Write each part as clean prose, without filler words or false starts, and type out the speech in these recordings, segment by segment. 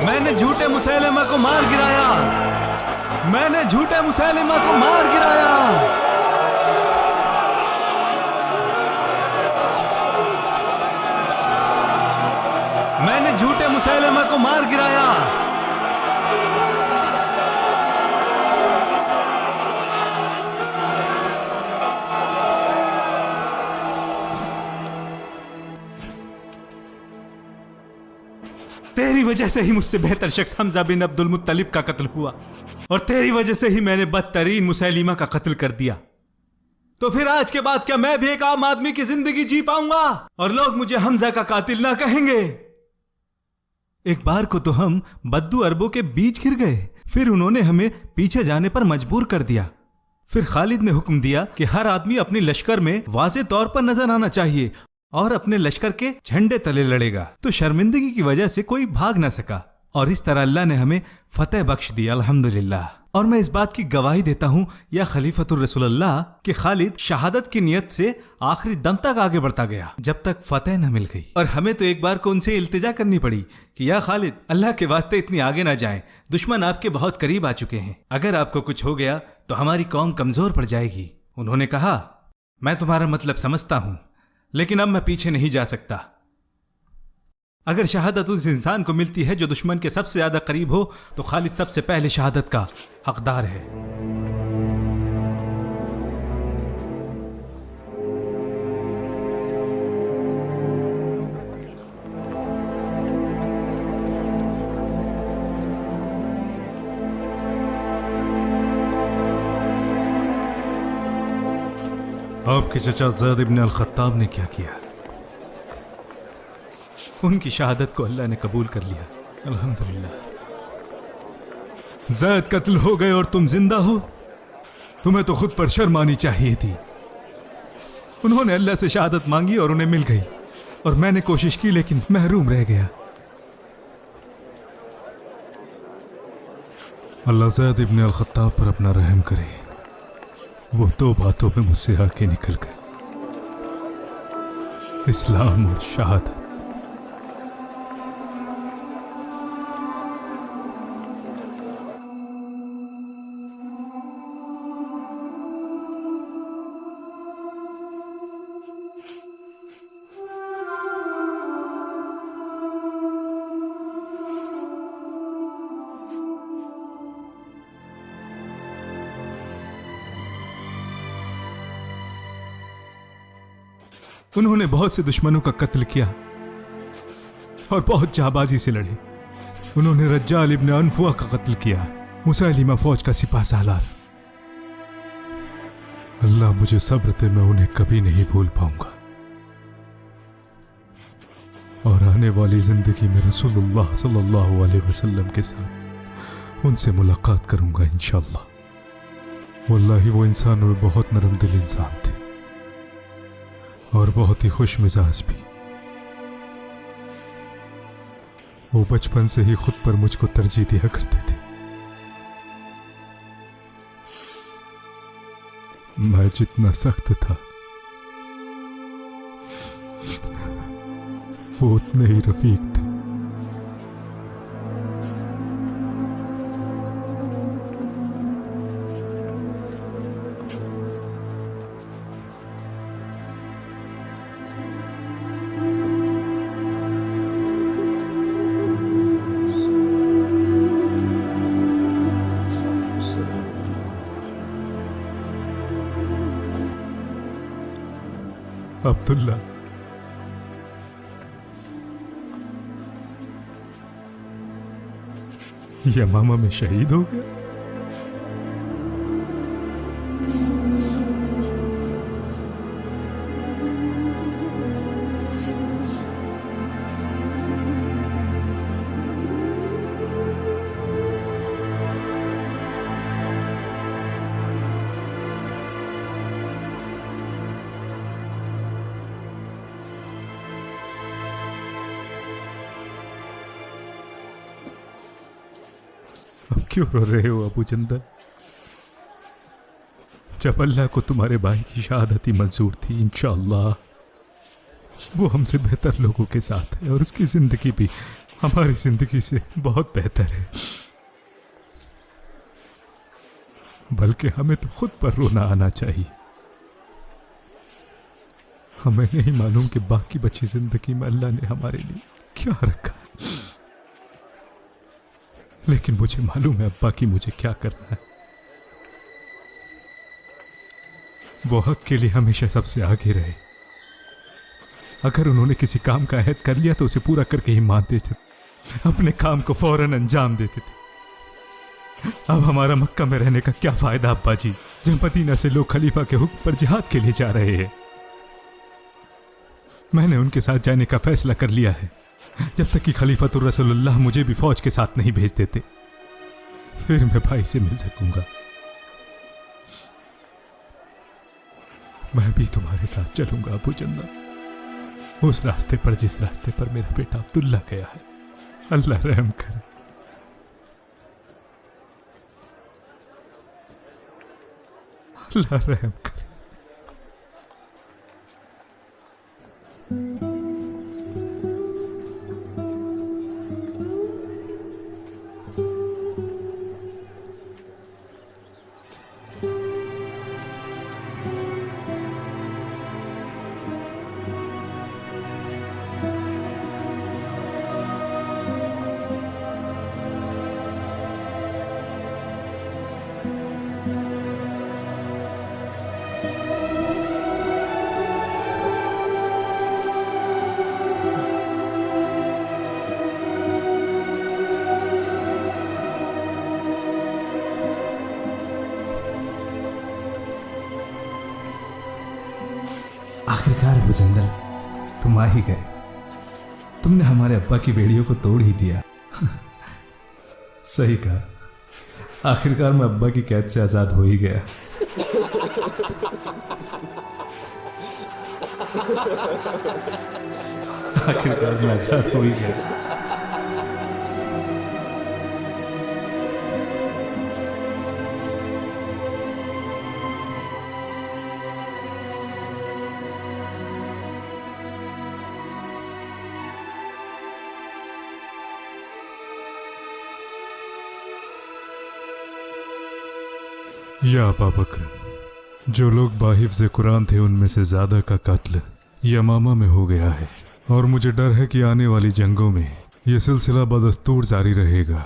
मैंने झूठे मुसैलिमा को मार गिराया। मैंने झूठे मुसैलिमा को मार गिराया। मैंने झूठे मुसैलिमा को मार गिराया। तेरी वजह से ही मुझसे बेहतर शख्स हमजा बिन अब्दुल मुत्तलिब का कत्ल हुआ और तेरी वजह से ही मैंने बदतरीन मुसैलिमा का कत्ल कर दिया। तो फिर आज के बाद क्या मैं भी एक आम आदमी की जिंदगी जी पाऊंगा और लोग मुझे हमजा का कातिल ना कहेंगे? एक बार को तो हम बद्दू अरबों के बीच घिर गए, फिर उन्होंने हमें पीछे जाने पर मजबूर कर दिया। फिर खालिद ने हुक्म दिया कि हर आदमी अपनी लश्कर में वाज़े तौर पर नजर आना चाहिए और अपने लश्कर के झंडे तले लड़ेगा। तो शर्मिंदगी की वजह से कोई भाग ना सका और इस तरह अल्लाह ने हमें फतेह बख्श दिया, अल्हम्दुलिल्लाह। और मैं इस बात की गवाही देता हूं या खलीफतुर रसूलुल्लाह कि खालिद शहादत की नियत से आखिरी दम तक आगे बढ़ता गया जब तक फतेह न मिल गई। और हमें तो एक बार को उनसे इल्तिजा करनी पड़ी कि या खालिद, अल्लाह के वास्ते इतनी आगे ना जाएं, दुश्मन आपके बहुत करीब आ चुके हैं। अगर आपको कुछ हो गया तो हमारी कौम कमजोर पड़ जाएगी। उन्होंने कहा, मैं तुम्हारा मतलब समझता हूं, लेकिन अब मैं पीछे नहीं जा सकता। अगर शहादत उस इंसान को मिलती है जो दुश्मन के सबसे ज्यादा करीब हो तो खालिद सबसे पहले शहादत का हकदार है। आपके चचा ज़ैद इब्न अल-खत्ताब ने क्या किया? उनकी शहादत को अल्लाह ने कबूल कर लिया, अल्हम्दुलिल्लाह। ज़ैद कत्ल हो गए और तुम जिंदा हो, तुम्हें तो खुद पर शर्म आनी चाहिए थी। उन्होंने अल्लाह से शहादत मांगी और उन्हें मिल गई और मैंने कोशिश की लेकिन महरूम रह गया। अल्लाह ज़ैद इब्न अल-खत्ताब पर अपना रहम करे। वो दो बातों में मुझसे आके निकल गए, इस्लाम और शहादत। उन्होंने बहुत से दुश्मनों का कत्ल किया और बहुत जाबाजी से लड़े। उन्होंने रज्जाल इब्न अनफुआ का कत्ल किया, मुसैलिमा फौज का सिपा सालार। अल्लाह मुझे सब्र दे, मैं उन्हें कभी नहीं भूल पाऊंगा और आने वाली जिंदगी में रसूलुल्लाह सल्लल्लाहु अलैहि वसल्लम के साथ उनसे मुलाकात करूंगा इंशाअल्लाह। वल्लाही वो इंसानों में बहुत नरम दिल इंसान थे और बहुत ही खुश मिजाज भी। वो बचपन से ही खुद पर मुझको तरजीह दिया करते थे। मैं जितना सख्त था वो उतने ही रफीक थे। अब्दुल्ला, यमामा में शहीद हो गया। क्यों रो रहे हो अबू जंदल? जब अल्लाह को तुम्हारे भाई की शहादत ही मंजूर थी, इंशाअल्लाह वो हमसे बेहतर लोगों के साथ है और उसकी जिंदगी भी हमारी जिंदगी से बहुत बेहतर है। बल्कि हमें तो खुद पर रोना आना चाहिए। हमें नहीं मालूम कि बाकी बची जिंदगी में अल्लाह ने हमारे लिए क्या रखा है, लेकिन मुझे मालूम है अब्बा की मुझे क्या करना है। वो हक के लिए हमेशा सबसे आगे रहे। अगर उन्होंने किसी काम का अहद कर लिया तो उसे पूरा करके ही मानते थे, अपने काम को फौरन अंजाम देते थे। अब हमारा मक्का में रहने का क्या फायदा अब्बा जी, जब मदीना से लोग खलीफा के हुक्म पर जिहाद के लिए जा रहे हैं। मैंने उनके साथ जाने का फैसला कर लिया है, जब तक कि खलीफातुर रसूलुल्लाह मुझे भी फौज के साथ नहीं भेज देते, फिर मैं भाई से मिल सकूंगा। मैं भी तुम्हारे साथ चलूंगा अबू जन्ना, उस रास्ते पर जिस रास्ते पर मेरा बेटा अब्दुल्ला गया है। अल्लाह रहम करे। अल्लाह रहम करे। आखिरकार अबू जंदल, तुम आ ही गए। तुमने हमारे अब्बा की बेड़ियों को तोड़ ही दिया। सही कहा, आखिरकार मैं अब्बा की कैद से आजाद हो ही गया। आखिरकार मैं आजाद हो ही गया। या अबा बकर, जो लोग बाहिफ्ज़ कुरान थे उनमें से ज़्यादा का कत्ल यमामा में हो गया है, और मुझे डर है कि आने वाली जंगों में यह सिलसिला बदस्तूर जारी रहेगा।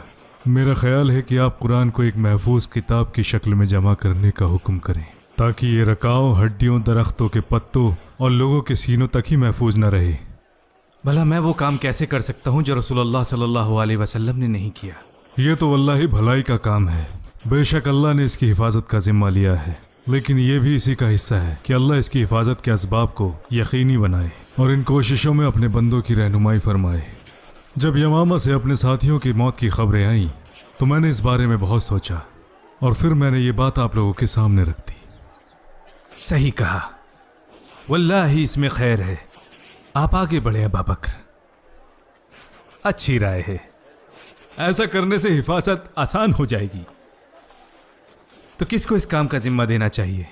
मेरा ख्याल है कि आप कुरान को एक महफूज किताब की शक्ल में जमा करने का हुक्म करें, ताकि ये रकाओं, हड्डियों, दरख्तों के पत्तों और लोगों के सीनों तक ही महफूज न रहे। भला मैं वो काम कैसे कर सकता हूँ जो रसूलुल्लाह सल्लल्लाहु अलैहि वसल्लम ने नहीं किया? ये तो वल्लाही भलाई का काम है। बेशक अल्लाह ने इसकी हिफाजत का जिम्मा लिया है, लेकिन यह भी इसी का हिस्सा है कि अल्लाह इसकी हिफाजत के असबाब को यकीनी बनाए और इन कोशिशों में अपने बंदों की रहनुमाई फरमाए। जब यमामा से अपने साथियों की मौत की खबरें आईं तो मैंने इस बारे में बहुत सोचा और फिर मैंने ये बात आप लोगों के सामने रख दी। सही कहा, वल्लाही इसमें खैर है। आप आगे बढ़े अबा बकर, अच्छी राय है। ऐसा करने से हिफाजत आसान हो जाएगी। तो किसको इस काम का जिम्मा देना चाहिए?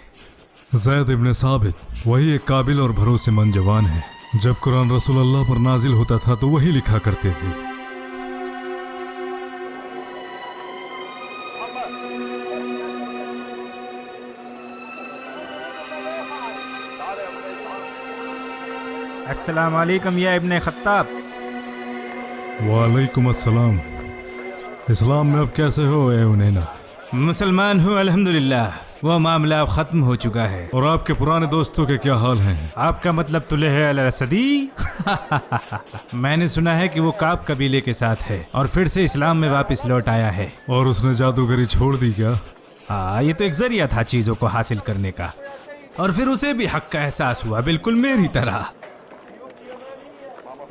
ज़ैद इब्न साबित, वही एक काबिल और भरोसेमंद जवान है। जब कुरान रसूलुल्लाह पर नाजिल होता था तो वही लिखा करते थे। अस्सलाम वालेकुम या इब्ने खत्ताब। वालेकुम अस्सलाम। इस्लाम में अब कैसे हो ए उनैना? मुसलमान हूँ अल्हम्दुलिल्लाह, वह मामला अब ख़त्म हो चुका है। और आपके पुराने दोस्तों के क्या हाल हैं? आपका मतलब तुलह अल-असदी? मैंने सुना है कि वो काब कबीले के साथ है और फिर से इस्लाम में वापस लौट आया है। और उसने जादूगरी छोड़ दी क्या? हाँ, ये तो एक जरिया था चीज़ों को हासिल करने का, और फिर उसे भी हक का एहसास हुआ, बिल्कुल मेरी तरह।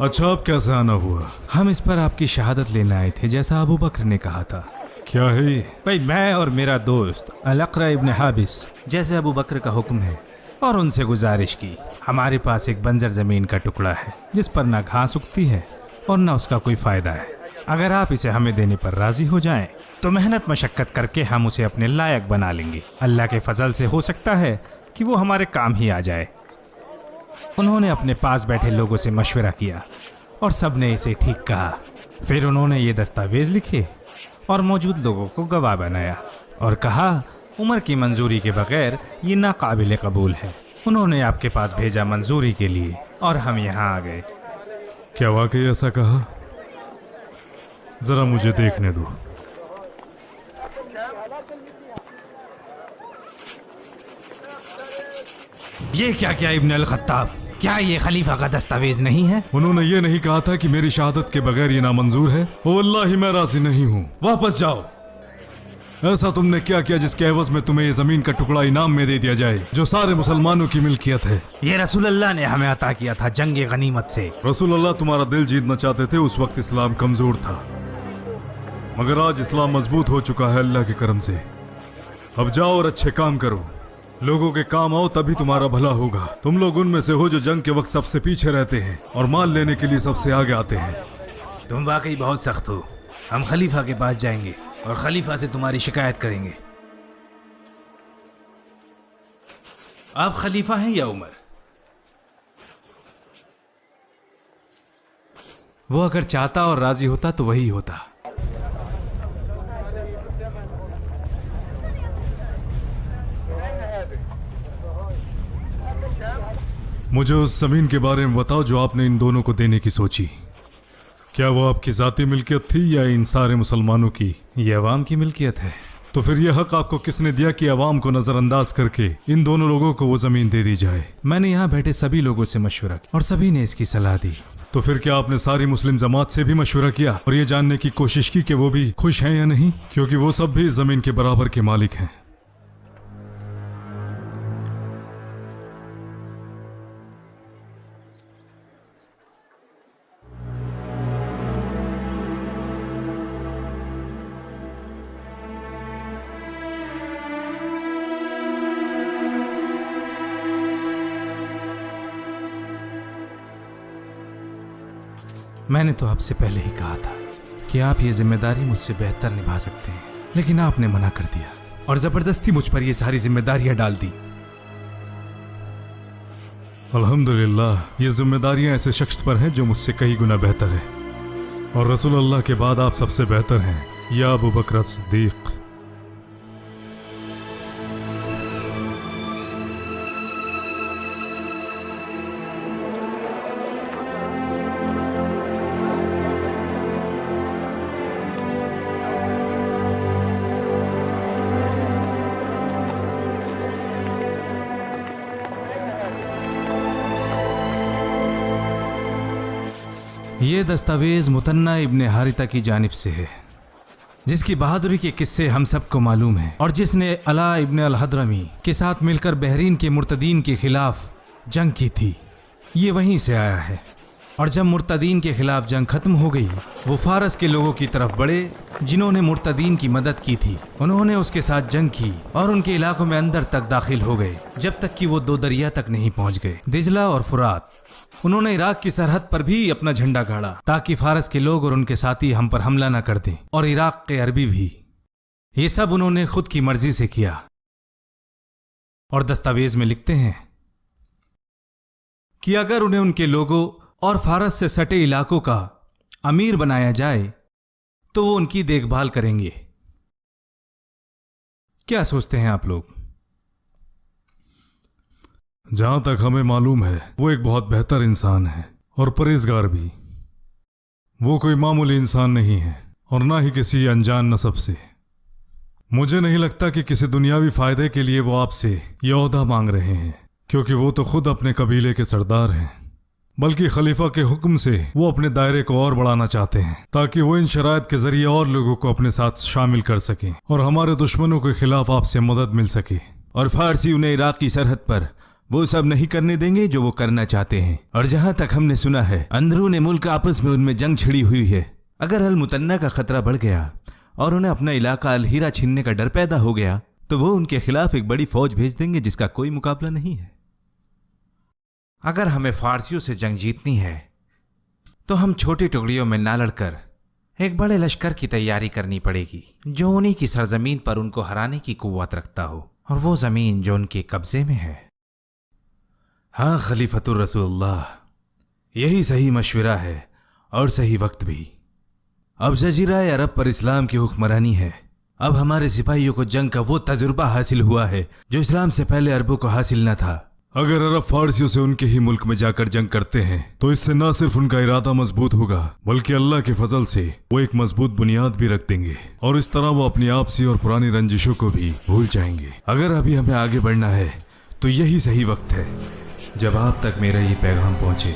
अच्छा, अब कैसे आना हुआ? हम इस पर आपकी शहादत लेने आए थे, जैसा अबू बकर ने कहा था। क्या है ये? भाई, मैं और मेरा दोस्त अल-अक़रा इब्न हाबिस, जैसे अबू बकर का हुक्म है, और उनसे गुजारिश की। हमारे पास एक बंजर ज़मीन का टुकड़ा है जिस पर ना घास उगती है और ना उसका कोई फ़ायदा है। अगर आप इसे हमें देने पर राज़ी हो जाएं तो मेहनत मशक्क़त करके हम उसे अपने लायक बना लेंगे। अल्लाह के फजल से हो सकता है कि वो हमारे काम ही आ जाए। उन्होंने अपने पास बैठे लोगों से मशवरा किया और सब ने इसे ठीक कहा। फिर उन्होंने ये दस्तावेज लिखे और मौजूद लोगों को गवाह बनाया और कहा उमर की मंजूरी के बगैर ये नाकाबिल कबूल है। उन्होंने आपके पास भेजा मंजूरी के लिए और हम यहाँ आ गए। क्या वाकई ऐसा कहा? जरा मुझे देखने दो। ये क्या क्या इब्न अल खत्ताब, क्या ये खलीफा का दस्तावेज नहीं है? उन्होंने ये नहीं कहा था कि मेरी शहादत के बगैर ये नामंजूर है? ओ वल्लाही मैं राजी नहीं हूँ, वापस जाओ। ऐसा तुमने क्या किया जिसके एवज में तुम्हें ये जमीन का टुकड़ा इनाम में दे दिया जाए जो सारे मुसलमानों की मिल्कियत है? ये रसूल अल्लाह ने हमें अता किया था जंग गनीमत से। रसूल अल्लाह तुम्हारा दिल जीतना चाहते थे, उस वक्त इस्लाम कमजोर था, मगर आज इस्लाम मजबूत हो चुका है अल्लाह के करम से। अब जाओ और अच्छे काम करो, लोगों के काम आओ, तभी तुम्हारा भला होगा। तुम लोग उनमें से हो जो जंग के वक्त सबसे पीछे रहते हैं और माल लेने के लिए सबसे आगे आते हैं। तुम वाकई बहुत सख्त हो। हम खलीफा के पास जाएंगे और खलीफा से तुम्हारी शिकायत करेंगे। आप खलीफा हैं या उमर? वो अगर चाहता और राजी होता तो वही होता। मुझे उस जमीन के बारे में बताओ जो आपने इन दोनों को देने की सोची। क्या वो आपकी जाती मिल्कियत थी या इन सारे मुसलमानों की? ये अवाम की मिल्कियत है। तो फिर यह हक आपको किसने दिया कि अवाम को नजरअंदाज करके इन दोनों लोगों को वो जमीन दे दी जाए? मैंने यहाँ बैठे सभी लोगों से मशवरा किया और सभी ने इसकी सलाह दी। तो फिर क्या आपने सारी मुस्लिम जमात से भी मशवरा किया और ये जानने की कोशिश की कि वो भी खुश हैं या नहीं? क्योंकि वो सब भी इस जमीन के बराबर के मालिक हैं। मैंने तो आपसे पहले ही कहा था कि आप ये जिम्मेदारी मुझसे बेहतर निभा सकते हैं, लेकिन आपने मना कर दिया और जबरदस्ती मुझ पर ये सारी जिम्मेदारियां डाल दी। अल्हम्दुलिल्लाह, ये जिम्मेदारियां ऐसे शख्स पर हैं जो मुझसे कई गुना बेहतर है और रसूल अल्लाह के बाद आप सबसे बेहतर हैं, या अबू बकर सिद्दीक। ये दस्तावेज मुतन्ना इब्ने हारिता की जानिब से है, जिसकी बहादुरी के किस्से हम सबको मालूम हैं और जिसने अला इब्ने अल हद्रमी के साथ मिलकर बहरीन के मुर्तदीन के खिलाफ जंग की थी। ये वहीं से आया है और जब मुर्तदीन के खिलाफ जंग खत्म हो गई, वो फारस के लोगों की तरफ बढ़े जिन्होंने मुर्तदीन की मदद की थी। उन्होंने उसके साथ जंग की और उनके इलाकों में अंदर तक दाखिल हो गए, जब तक कि वो दो दरिया तक नहीं पहुंच गए, दिजला और फुरात। उन्होंने इराक की सरहद पर भी अपना झंडा गाड़ा ताकि फारस के लोग और उनके साथी हम पर हमला न कर दें, और इराक के अरबी भी। ये सब उन्होंने खुद की मर्जी से किया और दस्तावेज में लिखते हैं कि अगर उन्हें उनके लोगों और फारस से सटे इलाकों का अमीर बनाया जाए तो वो उनकी देखभाल करेंगे। क्या सोचते हैं आप लोग? जहां तक हमें मालूम है वो एक बहुत बेहतर इंसान है और परहेजगार भी। वो कोई मामूली इंसान नहीं है और ना ही किसी अनजान नसब से। मुझे नहीं लगता कि किसी दुनियावी फायदे के लिए वो आपसे ये ओहदा मांग रहे हैं, क्योंकि वो तो खुद अपने कबीले के सरदार हैं, बल्कि खलीफा के हुक्म से वो अपने दायरे को और बढ़ाना चाहते हैं ताकि वो इन शराइत के जरिए और लोगों को अपने साथ शामिल कर सकें और हमारे दुश्मनों के खिलाफ आपसे मदद मिल सके। और फारसी उन्हें इराक की सरहद पर वो सब नहीं करने देंगे जो वो करना चाहते हैं। और जहां तक हमने सुना है, अंदरून मुल्क आपस में उनमें जंग छिड़ी हुई है। अगर अल मुतन्ना का खतरा बढ़ गया और उन्हें अपना इलाका अल हीरा छीनने का डर पैदा हो गया तो वो उनके खिलाफ एक बड़ी फौज भेज देंगे जिसका कोई मुकाबला नहीं है। अगर हमें फारसियों से जंग जीतनी है तो हम छोटी टुकड़ियों में ना लड़कर एक बड़े लश्कर की तैयारी करनी पड़ेगी जो उन्हीं की सरजमीन पर उनको हराने की कुव्वत रखता हो, और वो जमीन जो उनके कब्जे में है हाँ खलीफतुर रसूलुल्लाह, यही सही मशवरा है और सही वक्त भी। अब जजीरा अरब पर इस्लाम की हुक्मरानी है। अब हमारे सिपाहियों को जंग का वो तजुर्बा हासिल हुआ है जो इस्लाम से पहले अरबों को हासिल न था। अगर अरब फारसियों से उनके ही मुल्क में जाकर जंग करते हैं तो इससे न सिर्फ उनका इरादा मजबूत होगा बल्कि अल्लाह के फजल से वो एक मजबूत बुनियाद भी रख देंगे और इस तरह वो अपनी आपसी और पुरानी रंजिशों को भी भूल जाएंगे। अगर अभी हमें आगे बढ़ना है तो यही सही वक्त है। जब आप तक मेरा ये पैगाम पहुंचे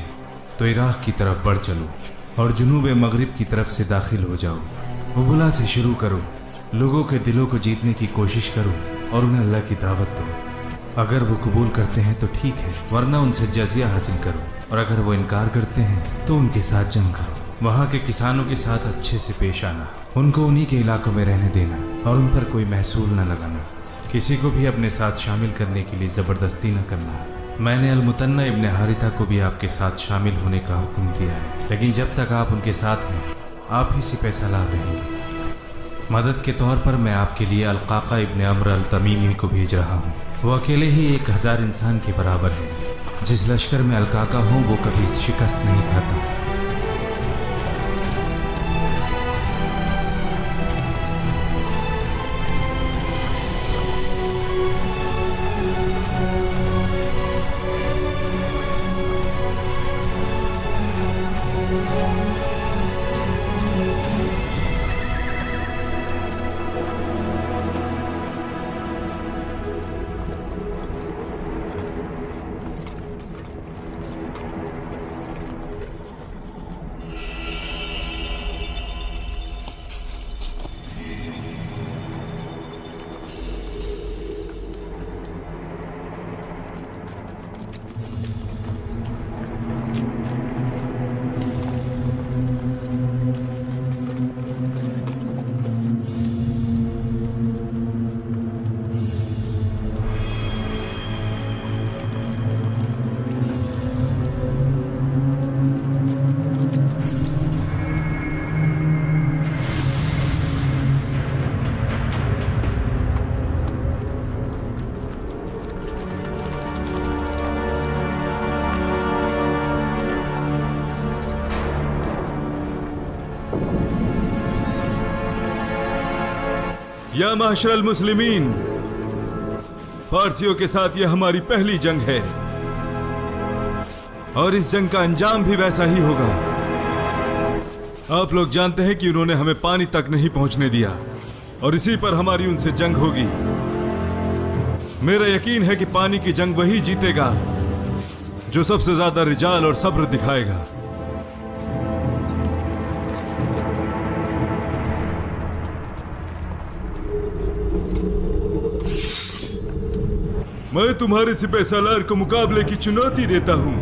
तो इराक की तरफ बढ़ चलो और जुनूब मगरिब की तरफ से दाखिल हो जाओ। उबला से शुरू करो, लोगों के दिलों को जीतने की कोशिश करो और उन्हें अल्लाह की दावत दो। अगर वो कबूल करते हैं तो ठीक है, वरना उनसे जजिया हासिल करो, और अगर वो इनकार करते हैं तो उनके साथ जंग करो। वहाँ के किसानों के साथ अच्छे से पेश आना, उनको उन्हीं के इलाकों में रहने देना और उन पर कोई महसूल न लगाना। किसी को भी अपने साथ शामिल करने के लिए ज़बरदस्ती न करना। मैंने अल-मुतन्ना इब्न हारिथा को भी आपके साथ शामिल होने का हुक्म दिया है, लेकिन जब तक आप उनके साथ हैं आप ही से पैसालार रहेंगे। मदद के तौर पर मैं आपके लिए अल-काका इब्न अम्र अल-तमीमी को भेज रहा हूँ। वो अकेले ही 1000 इंसान के बराबर है। जिस लश्कर में अल-काका हो वो कभी शिकस्त नहीं खाता। या माशरल मुस्लिमीन, फारसियों के साथ यह हमारी पहली जंग है और इस जंग का अंजाम भी वैसा ही होगा। आप लोग जानते हैं कि उन्होंने हमें पानी तक नहीं पहुंचने दिया और इसी पर हमारी उनसे जंग होगी। मेरा यकीन है कि पानी की जंग वही जीतेगा जो सबसे ज्यादा रिजाल और सब्र दिखाएगा। मैं तुम्हारे सिपाही सालार को मुकाबले की चुनौती देता हूं।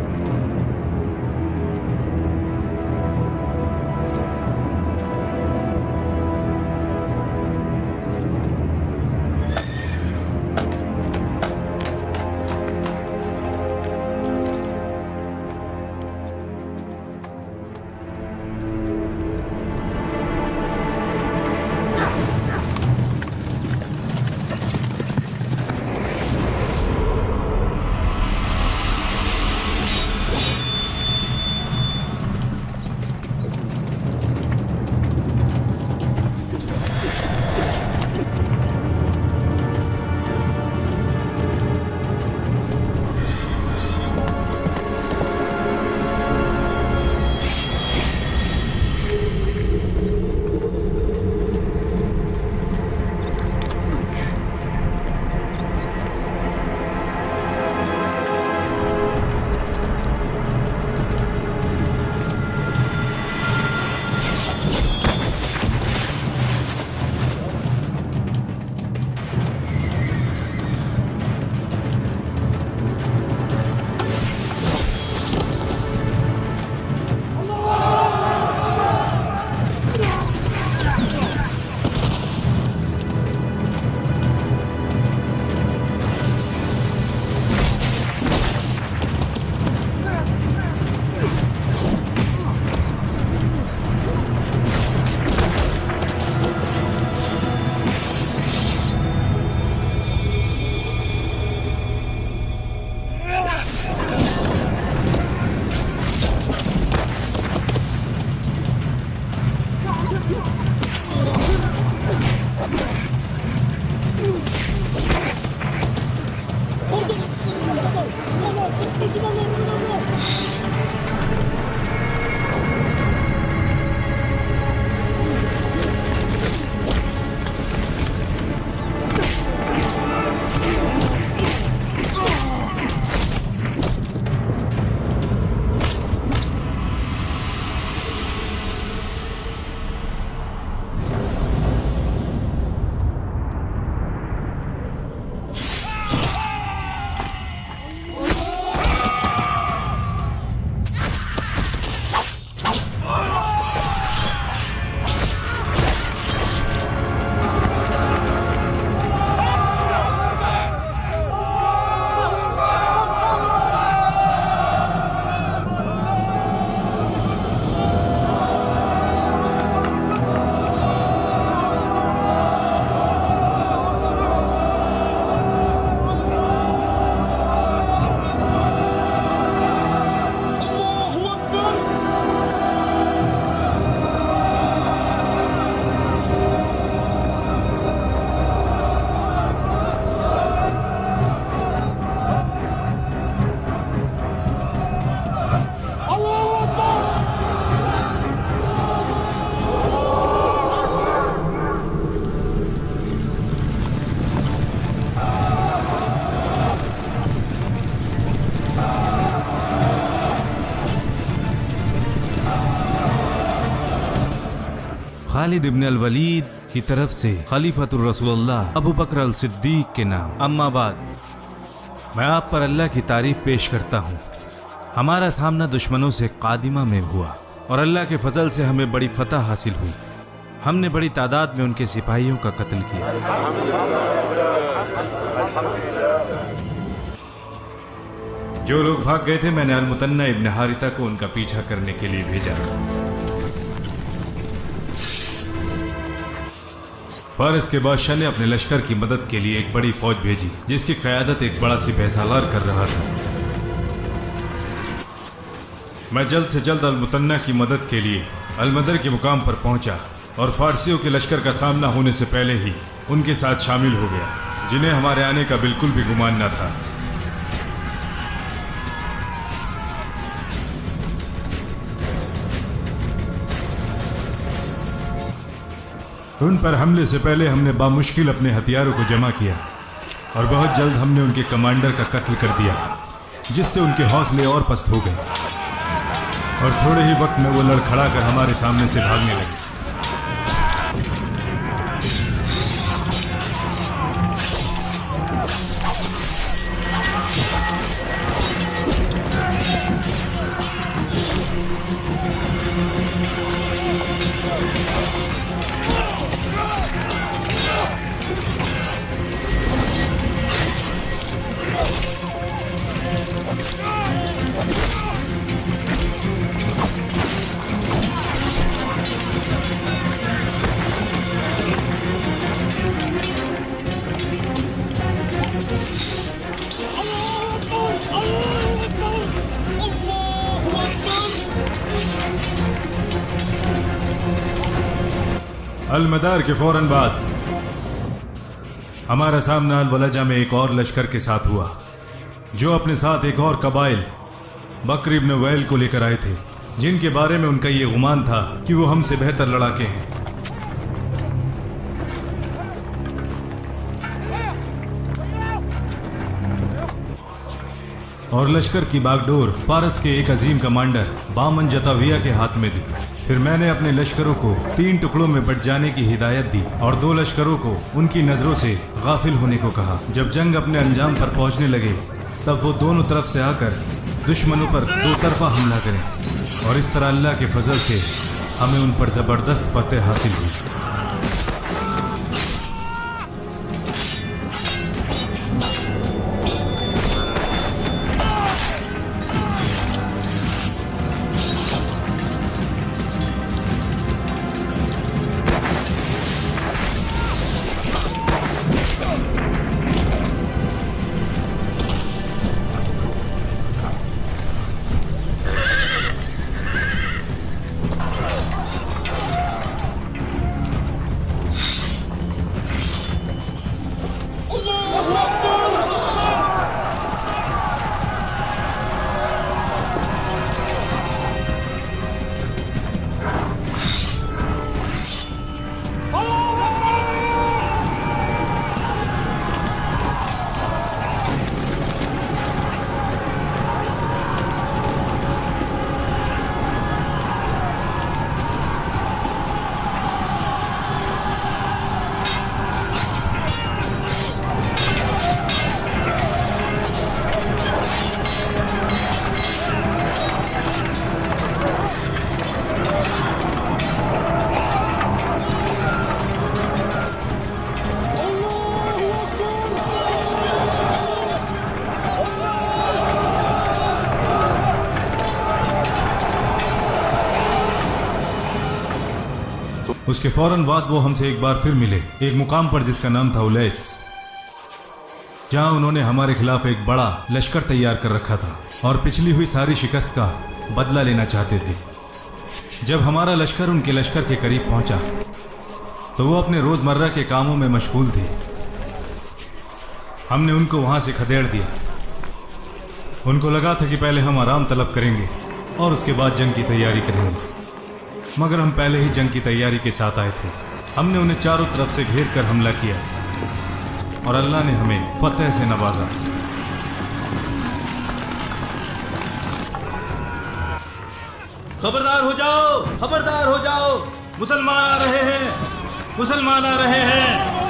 खालिद इब्न अल वलीद की तरफ से खलीफतुर रसूलुल्लाह अबू बकर अल सिद्दीक के नाम। अम्मा बाद, मैं आप पर अल्लाह की तारीफ पेश करता हूँ। हमारा सामना दुश्मनों से कादिमा में हुआ और अल्लाह के फजल से हमें बड़ी फतह हासिल हुई। हमने बड़ी तादाद में उनके सिपाहियों का कत्ल किया। जो लोग भाग गए थे, मैंने अल-मुतन्ना इब्न हारिता को उनका पीछा करने के लिए भेजा। फारिस के बादशाह ने अपने लश्कर की मदद के लिए एक बड़ी फौज भेजी, जिसकी क़यादत एक बड़ा सिपह सालार कर रहा था। मैं जल्द से जल्द अल-मुतन्ना की मदद के लिए अल-मदर के मुकाम पर पहुंचा और फारसियों के लश्कर का सामना होने से पहले ही उनके साथ शामिल हो गया, जिन्हें हमारे आने का बिल्कुल भी गुमान न था। उन पर हमले से पहले हमने बामुश्किल अपने हथियारों को जमा किया और बहुत जल्द हमने उनके कमांडर का कत्ल कर दिया, जिससे उनके हौसले और पस्त हो गए और थोड़े ही वक्त में वो लड़खड़ा कर हमारे सामने से भागने लगे। अल-मदार के फौरन बाद हमारा सामना अल-वलजा में एक और लश्कर के साथ हुआ, जो अपने साथ एक और कबाइल बकर इब्न वैल को लेकर आए थे, जिनके बारे में उनका ये गुमान था कि वो हमसे बेहतर लड़ाके हैं। और लश्कर की बागडोर पारस के एक अजीम कमांडर बामन जताविया के हाथ में दी। फिर मैंने अपने लश्करों को 3 टुकड़ों में बंट जाने की हिदायत दी और 2 लश्करों को उनकी नजरों से गाफिल होने को कहा। जब जंग अपने अंजाम पर पहुंचने लगे, तब वो दोनों तरफ से आकर दुश्मनों पर 2 तरफा हमला करें और इस तरह अल्लाह के फजल से हमें उन पर जबरदस्त फतेह हासिल हुई। उसके फौरन बाद वो हमसे एक बार फिर मिले, एक मुकाम पर जिसका नाम था उलैस, जहां उन्होंने हमारे खिलाफ एक बड़ा लश्कर तैयार कर रखा था और पिछली हुई सारी शिकस्त का बदला लेना चाहते थे। जब हमारा लश्कर उनके लश्कर के करीब पहुंचा तो वो अपने रोजमर्रा के कामों में मशगूल थे। हमने उनको वहां से खदेड़ दिया। उनको लगा था कि पहले हम आराम तलब करेंगे और उसके बाद जंग की तैयारी करेंगे, मगर हम पहले ही जंग की तैयारी के साथ आए थे। हमने उन्हें चारों तरफ से घेर कर हमला किया और अल्लाह ने हमें फतेह से नवाजा। खबरदार हो जाओ, खबरदार हो जाओ, मुसलमान आ रहे हैं, मुसलमान आ रहे हैं।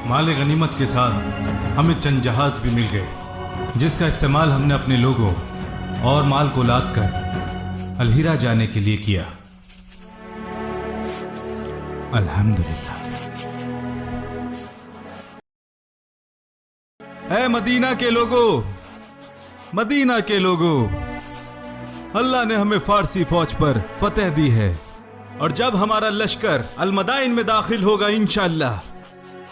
माले गनीमत के साथ हमें चंद जहाज भी मिल गए, जिसका इस्तेमाल हमने अपने लोगों और माल को लाद कर अलहीरा जाने के लिए किया। अल्हम्दुलिल्लाह। ऐ मदीना के लोगों, मदीना के लोगों, अल्लाह ने हमें फारसी फौज पर फतेह दी है और जब हमारा लश्कर अलमदाइन में दाखिल होगा इंशाअल्लाह,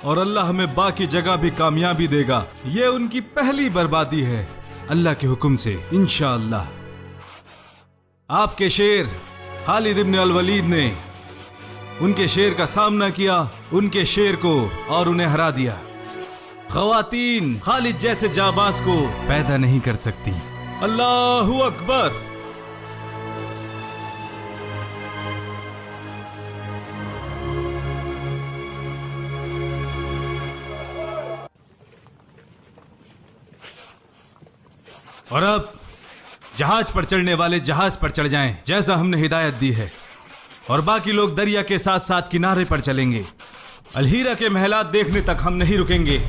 और अल्लाह हमें बाकी जगह भी कामयाबी देगा, ये उनकी पहली बर्बादी है अल्लाह के हुक्म से इंशाअल्लाह। आपके शेर खालिद इब्न अल वलीद ने उनके शेर का सामना किया, उनके शेर को, और उन्हें हरा दिया। ख़वातीन खालिद जैसे जाबाज को पैदा नहीं कर सकती। अल्लाहु अकबर। और अब जहाज पर चढ़ने वाले जहाज पर चढ़ जाएं, जैसा हमने हिदायत दी है, और बाकी लोग दरिया के साथ साथ किनारे पर चलेंगे। अलहीरा के महलात देखने तक हम नहीं रुकेंगे।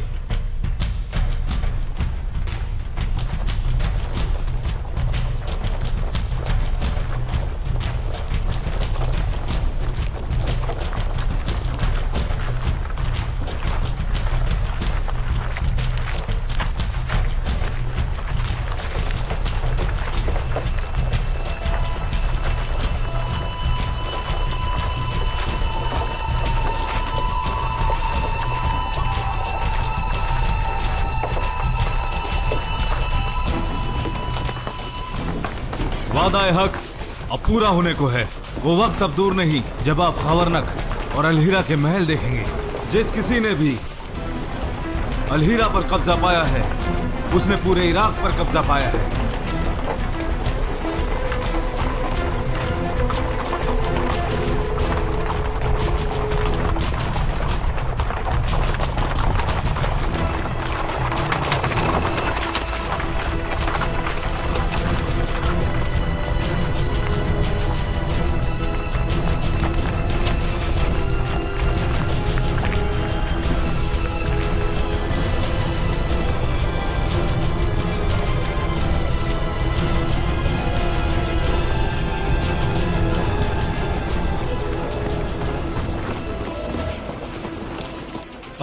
वादा-ए हक अब पूरा होने को है। वो वक्त अब दूर नहीं जब आप खवरनक और अलहीरा के महल देखेंगे। जिस किसी ने भी अलहीरा पर कब्जा पाया है, उसने पूरे इराक पर कब्जा पाया है।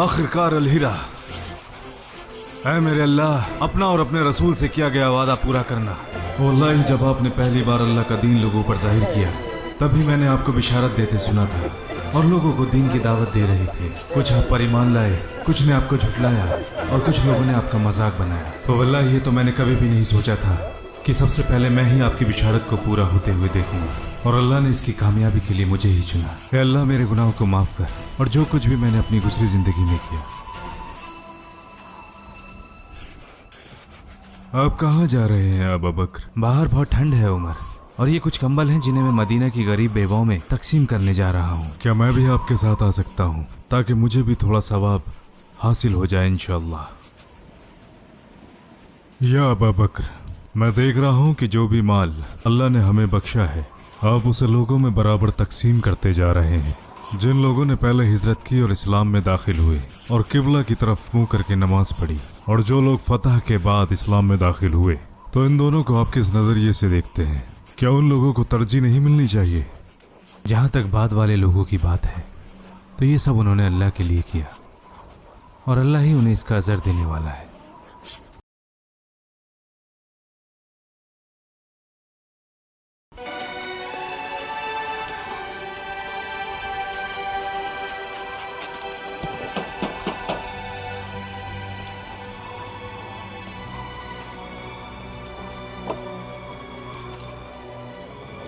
आखिरकार अलहीरा। ऐ मेरे अल्लाह, अपना और अपने रसूल से किया गया वादा पूरा करना। वल्लाही जब आपने पहली बार अल्लाह का दीन लोगों पर जाहिर किया, तभी मैंने आपको बिशारत देते सुना था और लोगों को दीन की दावत दे रहे थे। कुछ आप पर ईमान लाए, कुछ ने आपको झुठलाया और कुछ लोगों ने आपका मजाक बनाया। तो वल्लाही ये तो मैंने कभी भी नहीं सोचा था कि सबसे पहले मैं ही आपकी बिशारत को पूरा होते हुए देखूंगा, और अल्लाह ने इसकी कामयाबी के लिए मुझे ही चुना। ऐ अल्लाह, मेरे गुनाहों को माफ कर और जो कुछ भी मैंने अपनी गुजरी जिंदगी में किया। आप कहाँ जा रहे हैं अबू बकर? बाहर बहुत ठंड है उमर, और ये कुछ कंबल हैं जिन्हें मैं मदीना की गरीब बेवाओं में तकसीम करने जा रहा हूँ। क्या मैं भी आपके साथ आ सकता हूँ, ताकि मुझे भी थोड़ा सवाब हासिल हो जाए इंशाअल्लाह? या अबू बकर, मैं देख रहा हूँ कि जो भी माल अल्लाह ने हमें बख्शा है, आप उसे लोगों में बराबर तकसीम करते जा रहे हैं। जिन लोगों ने पहले हिजरत की और इस्लाम में दाखिल हुए और किबला की तरफ मुंह करके नमाज पढ़ी, और जो लोग फतह के बाद इस्लाम में दाखिल हुए, तो इन दोनों को आप किस नज़रिए से देखते हैं? क्या उन लोगों को तरजीह नहीं मिलनी चाहिए? जहाँ तक बाद वाले लोगों की बात है तो ये सब उन्होंने अल्लाह के लिए किया और अल्लाह ही उन्हें इसका अजर देने वाला है।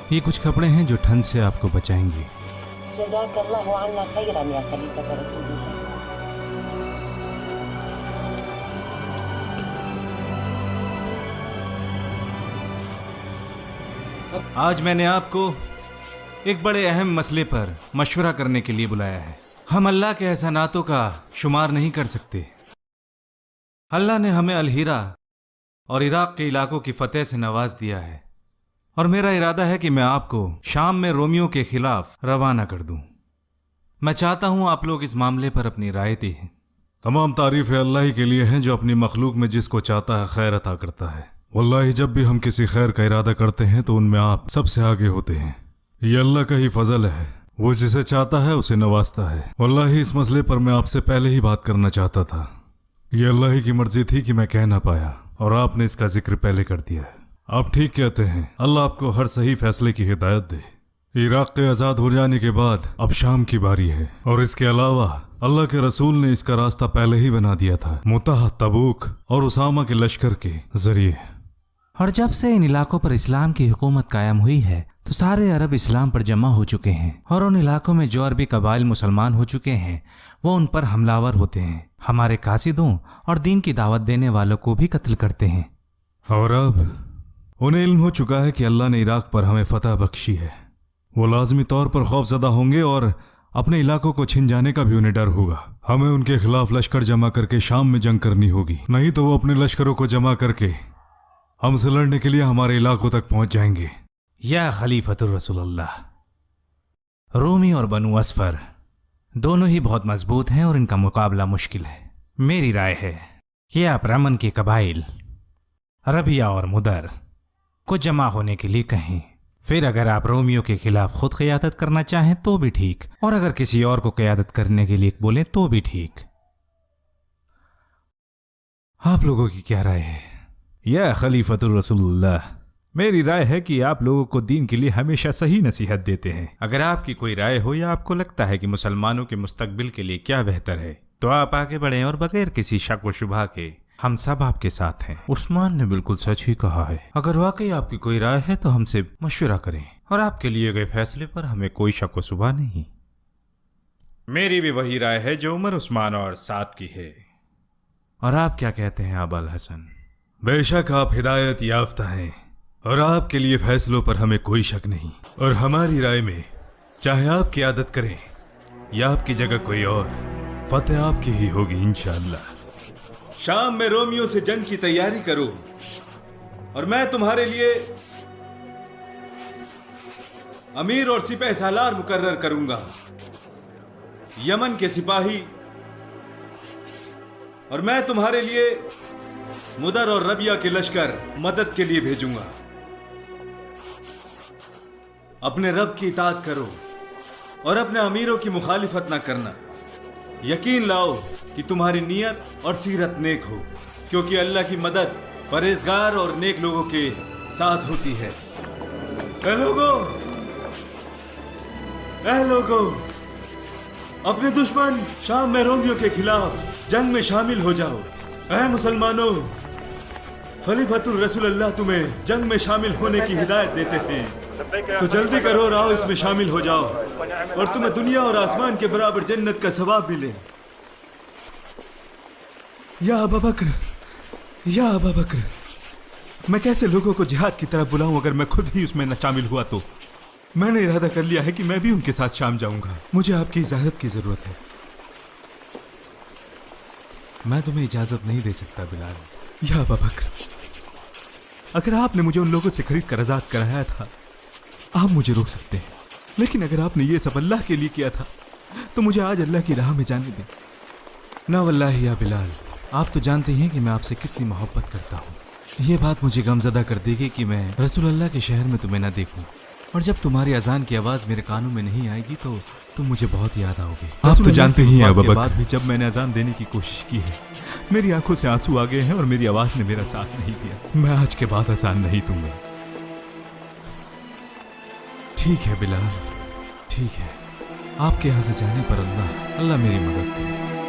ये कुछ कपड़े हैं जो ठंड से आपको बचाएंगे। जज़ाकल्लाहु अन्ना खैरन या खलीफत रसूलिल्लाह। आज मैंने आपको एक बड़े अहम मसले पर मशवरा करने के लिए बुलाया है। हम अल्लाह के एहसानातों का शुमार नहीं कर सकते। अल्लाह ने हमें अल-हिरा और इराक के इलाकों की फतेह से नवाज दिया है, और मेरा इरादा है कि मैं आपको शाम में रोमियों के खिलाफ रवाना कर दूं। मैं चाहता हूं आप लोग इस मामले पर अपनी राय दें। तमाम तारीफ़ें अल्लाह ही के लिए हैं जो अपनी मखलूक में जिसको चाहता है खैर अता करता है। वल्लाही जब भी हम किसी खैर का इरादा करते हैं तो उनमें आप सबसे आगे होते हैं। ये अल्लाह का ही फजल है, वो जिसे चाहता है उसे नवाजता है। वल्लाही इस मसले पर मैं आपसे पहले ही बात करना चाहता था। ये अल्लाह ही की मर्जी थी कि मैं कह ना पाया, और आपने इसका जिक्र पहले कर दिया है। आप ठीक कहते हैं, अल्लाह आपको हर सही फैसले की हिदायत दे। इराक के आज़ाद हो जाने के बाद अब शाम की बारी है, और इसके अलावा अल्लाह के रसूल ने इसका रास्ता पहले ही बना दिया था, मुताह, तबूक और उसामा के लश्कर के जरिए। और जब से इन इलाकों पर इस्लाम की हुकूमत कायम हुई है तो सारे अरब इस्लाम पर जमा हो चुके हैं, और उन इलाकों में जो अरबी कबाइल मुसलमान हो चुके हैं वो उन पर हमलावर होते हैं, हमारे कासिदों और दीन की दावत देने वालों को भी कत्ल करते हैं। और अब उन्हें इल्म हो चुका है कि अल्लाह ने इराक पर हमें फतह बख्शी है। वो लाजमी तौर पर खौफजदा होंगे और अपने इलाकों को छिन जाने का भी उन्हें डर होगा। हमें उनके खिलाफ लश्कर जमा करके शाम में जंग करनी होगी, नहीं तो वो अपने लश्करों को जमा करके हमसे लड़ने के लिए हमारे इलाकों तक पहुंच जाएंगे। या खलीफतुर रसूलुल्लाह, रूमी और बनु असफर दोनों ही बहुत मजबूत हैं और इनका मुकाबला मुश्किल है। मेरी राय है कि आप रमन के कबाइल रबिया और मुदर को जमा होने के लिए कहें। फिर अगर आप रोमियो के खिलाफ खुद क़यादत करना चाहें तो भी ठीक, और अगर किसी और को क़यादत करने के लिए बोले तो भी ठीक। आप लोगों की क्या राय है? या खलीफतुर रसूलुल्लाह, मेरी राय है कि आप लोगों को दीन के लिए हमेशा सही नसीहत देते हैं। अगर आपकी कोई राय हो या आपको लगता है कि मुसलमानों के मुस्तकबिल के लिए क्या बेहतर है तो आप आगे बढ़ें, और बगैर किसी शक व शुबा के हम सब आपके साथ हैं। उस्मान ने बिल्कुल सच ही कहा है। अगर वाकई आपकी कोई राय है तो हमसे मशवरा करें, और आपके लिए गए फैसले पर हमें कोई शक व शुबा नहीं। मेरी भी वही राय है जो उमर, उस्मान और साद की है। और आप क्या कहते हैं अबुल हसन? बेशक आप हिदायत याफ्ता हैं, और आपके लिए फैसलों पर हमें कोई शक नहीं। और हमारी राय में चाहे आप क़यादत करें या आपकी जगह कोई और, फतेह आपकी ही होगी इंशाअल्लाह। शाम में रोमियो से जंग की तैयारी करो, और मैं तुम्हारे लिए अमीर और सिपाही सालार मुकर्रर करूंगा। यमन के सिपाही, और मैं तुम्हारे लिए मुदर और रबिया के लश्कर मदद के लिए भेजूंगा। अपने रब की इताअत करो और अपने अमीरों की मुखालिफत ना करना। यकीन लाओ कि तुम्हारी नीयत और सीरत नेक हो, क्योंकि अल्लाह की मदद परहेजगार और नेक लोगों के साथ होती है। ऐ लोगो, अपने दुश्मन शाम में रोमियो के खिलाफ जंग में शामिल हो जाओ। ऐ मुसलमानों, खलीफतुर रसूलुल्लाह तुम्हें जंग में शामिल होने की हिदायत देते हैं, तो जल्दी करो और आओ इसमें शामिल हो जाओ, और तुम्हें दुनिया और आसमान के बराबर जन्नत का सवाब मिले। या अबू बकर, या अबू बकर, मैं कैसे लोगों को जिहाद की तरफ बुलाऊं अगर मैं खुद ही उसमें न शामिल हुआ तो? मैंने इरादा कर लिया है कि मैं भी उनके साथ शाम जाऊंगा। मुझे आपकी इजाजत की जरूरत है। मैं तुम्हें इजाजत नहीं दे सकता बिलाल। या अबू बकर, अगर आपने मुझे उन लोगों से खरीद कर आजाद कराया था, आप मुझे रोक सकते हैं, लेकिन अगर आपने ये सब अल्लाह के लिए किया था तो मुझे आज अल्लाह की राह में जाने दें। ना वल्लाही या बिलाल, आप तो जानते हैं कि मैं आपसे कितनी मोहब्बत करता हूँ। ये बात मुझे गमज़दा कर देगी कि मैं रसूल अल्लाह के शहर में तुम्हें ना देखूं, और जब तुम्हारी अजान की आवाज़ मेरे कानों में नहीं आएगी तो तुम मुझे बहुत याद आओगे। आप तो जानते ही हैं अबू के बकर, बाद भी जब मैंने अजान देने की कोशिश की है, मेरी आंखों से आंसू आ गए हैं और मेरी आवाज़ ने मेरा साथ नहीं दिया। मैं आज के बाद अजान नहीं दूंगा। ठीक है बिलाल, ठीक है। आपके यहाँ से जाने पर अल्लाह मेरी मदद करे।